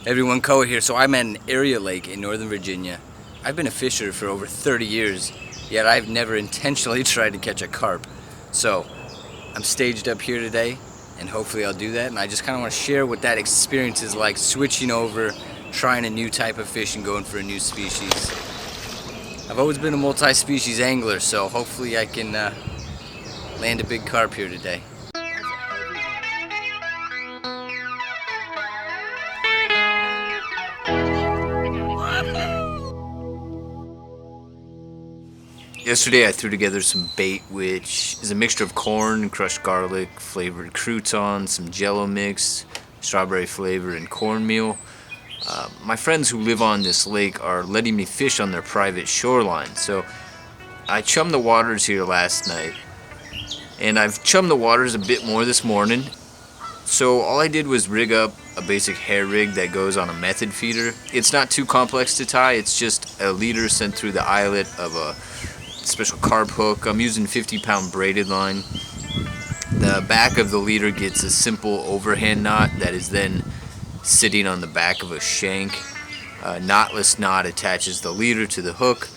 Everyone, Koaw here. So I'm at an area lake in Northern Virginia. I've been a fisher for over 30 years, yet I've never intentionally tried to catch a carp. So I'm staged up here today, and hopefully I'll do that. And I just kind of want to share what that experience is like, switching over, trying a new type of fish and going for a new species. I've always been a multi-species angler, so hopefully I can land a big carp here today. Yesterday I threw together some bait, which is a mixture of corn, crushed garlic, flavored croutons, some jello mix, strawberry flavor, and cornmeal. My friends who live on this lake are letting me fish on their private shoreline, so I chummed the waters here last night, and I've chummed the waters a bit more this morning. So all I did was rig up a basic hair rig that goes on a method feeder. It's not too complex to tie, it's just a leader sent through the eyelet of a special carp hook. I'm using 50-pound braided line. The back of the leader gets a simple overhand knot that is then sitting on the back of a shank. A knotless knot attaches the leader to the hook,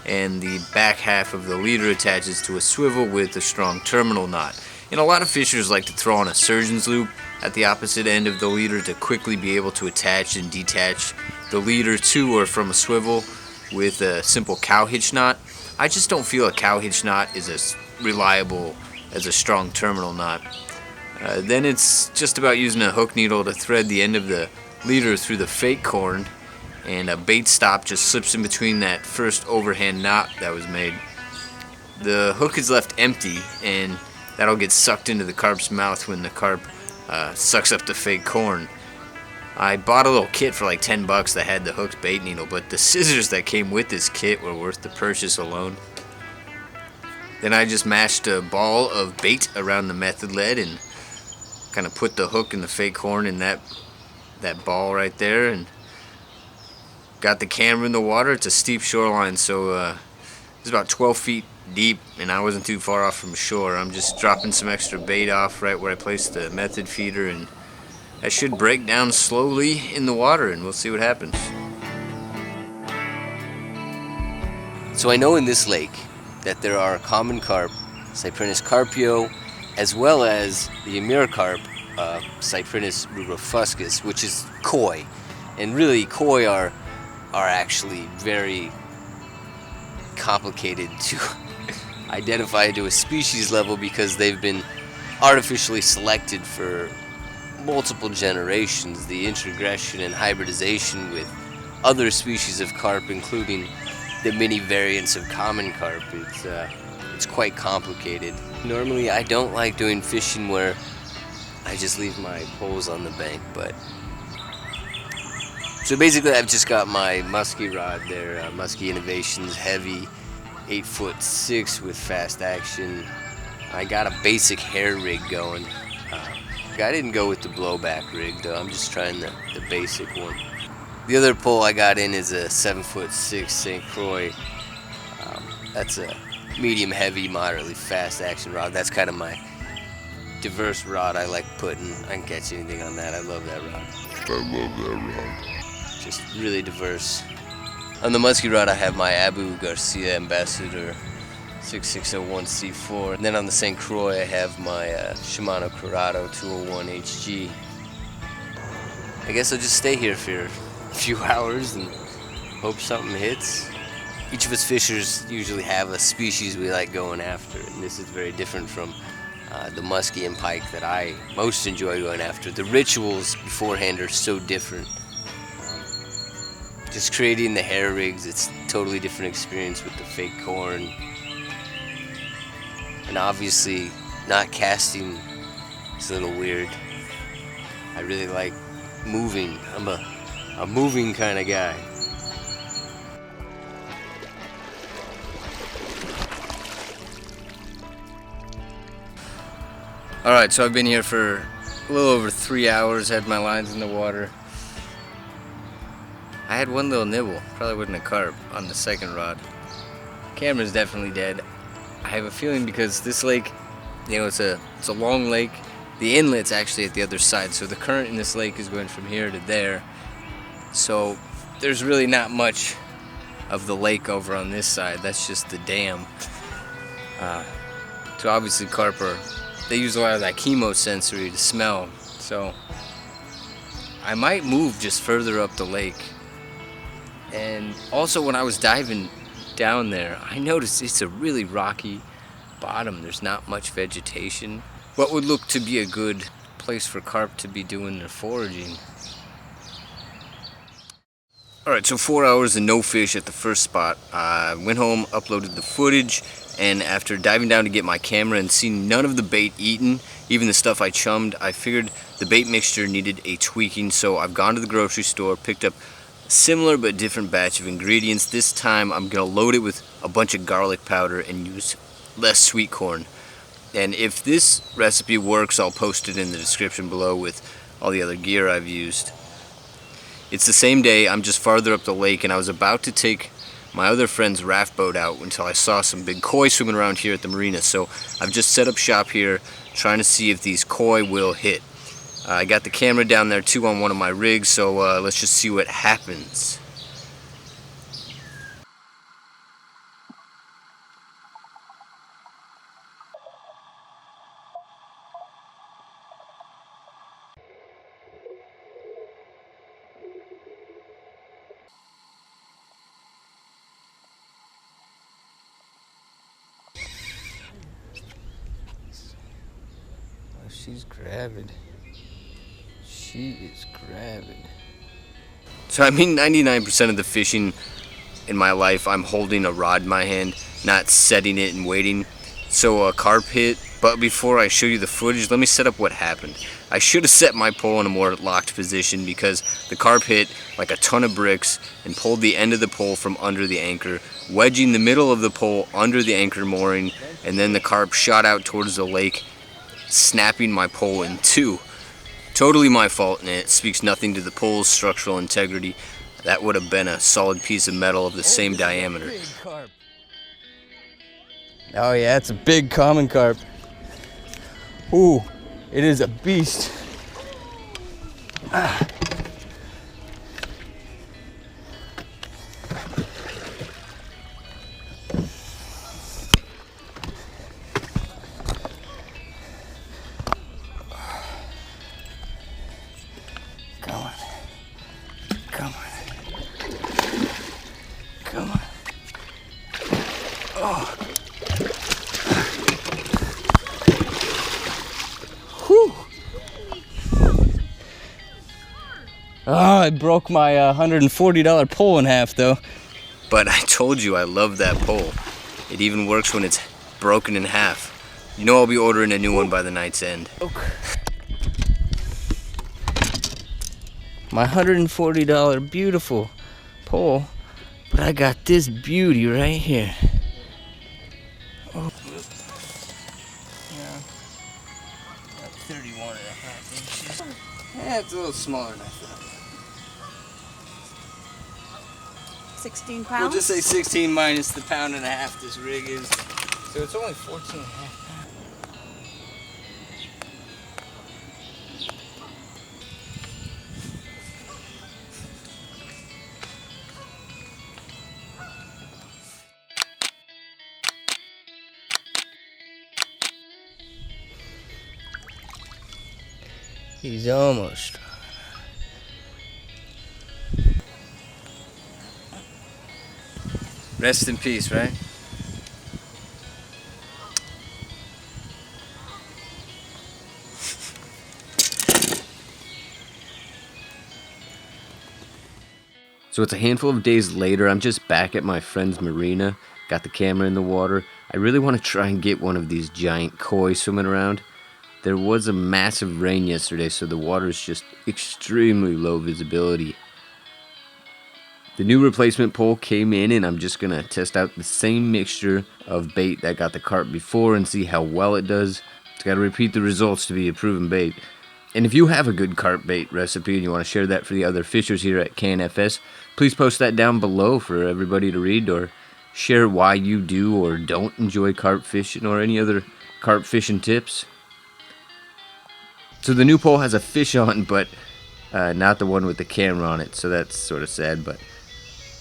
and the back half of the leader attaches to a swivel with a strong terminal knot. And a lot of fishers like to throw on a surgeon's loop at the opposite end of the leader to quickly be able to attach and detach the leader to or from a swivel with a simple cow hitch knot. I just don't feel a cow hitch knot is as reliable as a strong terminal knot. Then it's just about using a hook needle to thread the end of the leader through the fake corn, and a bait stop just slips in between that first overhand knot that was made. The hook is left empty, and that'll get sucked into the carp's mouth when the carp sucks up the fake corn. I bought a little kit for like $10 that had the hooked bait needle, but the scissors that came with this kit were worth the purchase alone. Then I just mashed a ball of bait around the method lead and kind of put the hook and the fake horn in that ball right there, and got the camera in the water. It's a steep shoreline, so it's about 12 feet deep, and I wasn't too far off from shore. I'm just dropping some extra bait off right where I placed the method feeder, and I should break down slowly in the water, and we'll see what happens. So I know in this lake that there are common carp, Cyprinus carpio, as well as the Amur carp, Cyprinus rurifuscus, which is koi. And really, koi are actually very complicated to identify to a species level because they've been artificially selected for multiple generations. The introgression and hybridization with other species of carp, including the many variants of common carp, it's quite complicated. Normally I don't like doing fishing where I just leave my poles on the bank, but so basically I've just got my muskie rod there, Muskie Innovations heavy 8'6" with fast action. I got a basic hair rig going. I didn't go with the blowback rig though, I'm just trying the basic one. The other pole I got in is a 7'6" St. Croix. That's a medium heavy, moderately fast action rod. That's kind of my diverse rod I like putting. I can catch anything on that. I love that rod. Just really diverse. On the muskie rod I have my Abu Garcia Ambassador 6601C4. And then on the St. Croix I have my Shimano Curado 201 HG. I guess I'll just stay here for a few hours and hope something hits. Each of us fishers usually have a species we like going after, and this is very different from the muskie and pike that I most enjoy going after. The rituals beforehand are so different. Just creating the hair rigs, it's a totally different experience with the fake corn. And obviously, not casting is a little weird. I really like moving. I'm a moving kind of guy. Alright, so I've been here for a little over 3 hours, had my lines in the water. I had one little nibble, probably wasn't a carp, on the second rod. Camera's definitely dead. I have a feeling because this lake, it's a long lake. The inlet's actually at the other side, so the current in this lake is going from here to there. So there's really not much of the lake over on this side. That's just the dam. So obviously carp they use a lot of that chemosensory to smell. So I might move just further up the lake. And also when I was diving down there, I noticed it's a really rocky bottom. There's not much vegetation. What would look to be a good place for carp to be doing their foraging. Alright, so 4 hours and no fish at the first spot. I went home, uploaded the footage, and after diving down to get my camera and seeing none of the bait eaten, even the stuff I chummed, I figured the bait mixture needed a tweaking, so I've gone to the grocery store, picked up a similar but different batch of ingredients. This time I'm going to load it with a bunch of garlic powder and use less sweet corn. And if this recipe works, I'll post it in the description below with all the other gear I've used. It's the same day, I'm just farther up the lake, and I was about to take my other friend's raft boat out until I saw some big koi swimming around here at the marina. So I've just set up shop here, trying to see if these koi will hit. I got the camera down there too on one of my rigs, so let's just see what happens. She's gravid. She is gravid. So I mean 99% of the fishing in my life I'm holding a rod in my hand, not setting it and waiting. So a carp hit, but before I show you the footage, let me set up what happened. I should have set my pole in a more locked position because the carp hit like a ton of bricks and pulled the end of the pole from under the anchor, wedging the middle of the pole under the anchor mooring, and then the carp shot out towards the lake, snapping my pole in two. Totally my fault, and it speaks nothing to the pole's structural integrity. That would have been a solid piece of metal of the same diameter. Oh yeah, it's a big common carp. Ooh, it is a beast. Ah. Come on. Oh. Whew. Oh, I broke my $140 pole in half though. But I told you I love that pole. It even works when it's broken in half. You know I'll be ordering a new one by the night's end. My $140 beautiful pole. But I got this beauty right here. Oh. Yeah. About 31.5 inches. Yeah, it's a little smaller than I thought. 16 pounds? We'll just say 16 minus the pound and a half this rig is. So it's only 14.5 pounds. He's almost strong. Rest in peace, right? So it's a handful of days later. I'm just back at my friend's marina. Got the camera in the water. I really want to try and get one of these giant koi swimming around. There was a massive rain yesterday, so the water is just extremely low visibility. The new replacement pole came in, and I'm just going to test out the same mixture of bait that got the carp before and see how well it does. It's got to repeat the results to be a proven bait. And if you have a good carp bait recipe and you want to share that for the other fishers here at KNFS, please post that down below for everybody to read, or share why you do or don't enjoy carp fishing or any other carp fishing tips. So the new pole has a fish on, but not the one with the camera on it, so that's sort of sad. But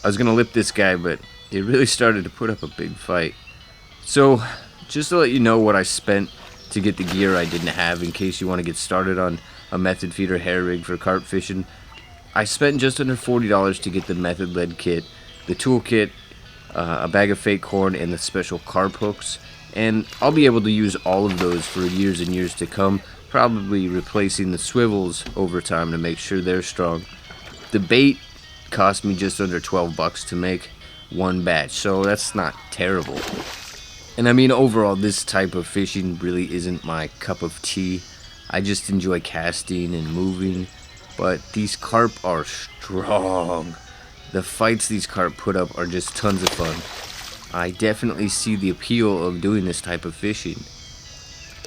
I was gonna lip this guy, but it really started to put up a big fight. So just to let you know what I spent to get the gear I didn't have, in case you want to get started on a method feeder hair rig for carp fishing, I spent just under $40 to get the method lead kit, the tool kit, a bag of fake corn, and the special carp hooks. And I'll be able to use all of those for years and years to come, probably replacing the swivels over time to make sure they're strong. The bait cost me just under 12 bucks to make one batch, so that's not terrible. And I mean, overall, this type of fishing really isn't my cup of tea. I just enjoy casting and moving, but these carp are strong. The fights these carp put up are just tons of fun. I definitely see the appeal of doing this type of fishing.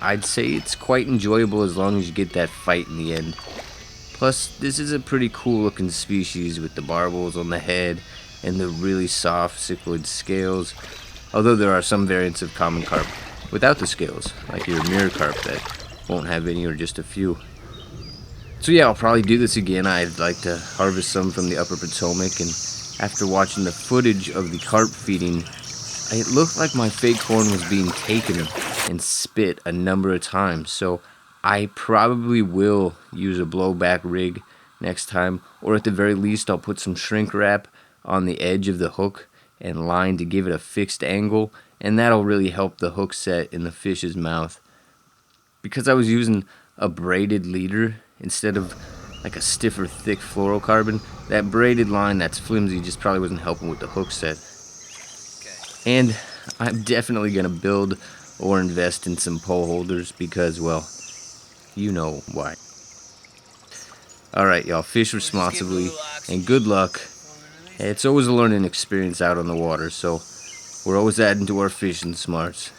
I'd say it's quite enjoyable as long as you get that fight in the end. Plus, this is a pretty cool looking species with the barbels on the head and the really soft cichlids scales. Although there are some variants of common carp without the scales, like your mirror carp that won't have any or just a few. So yeah, I'll probably do this again. I'd like to harvest some from the upper Potomac, and after watching the footage of the carp feeding, it looked like my fake corn was being taken and spit a number of times. So I probably will use a blowback rig next time, or at the very least I'll put some shrink wrap on the edge of the hook and line to give it a fixed angle, and that'll really help the hook set in the fish's mouth. Because I was using a braided leader instead of like a stiffer, thick fluorocarbon, that braided line that's flimsy just probably wasn't helping with the hook set. And I'm definitely going to build or invest in some pole holders because, well, you know why. Alright, y'all, fish responsibly and good luck. It's always a learning experience out on the water, so we're always adding to our fishing smarts.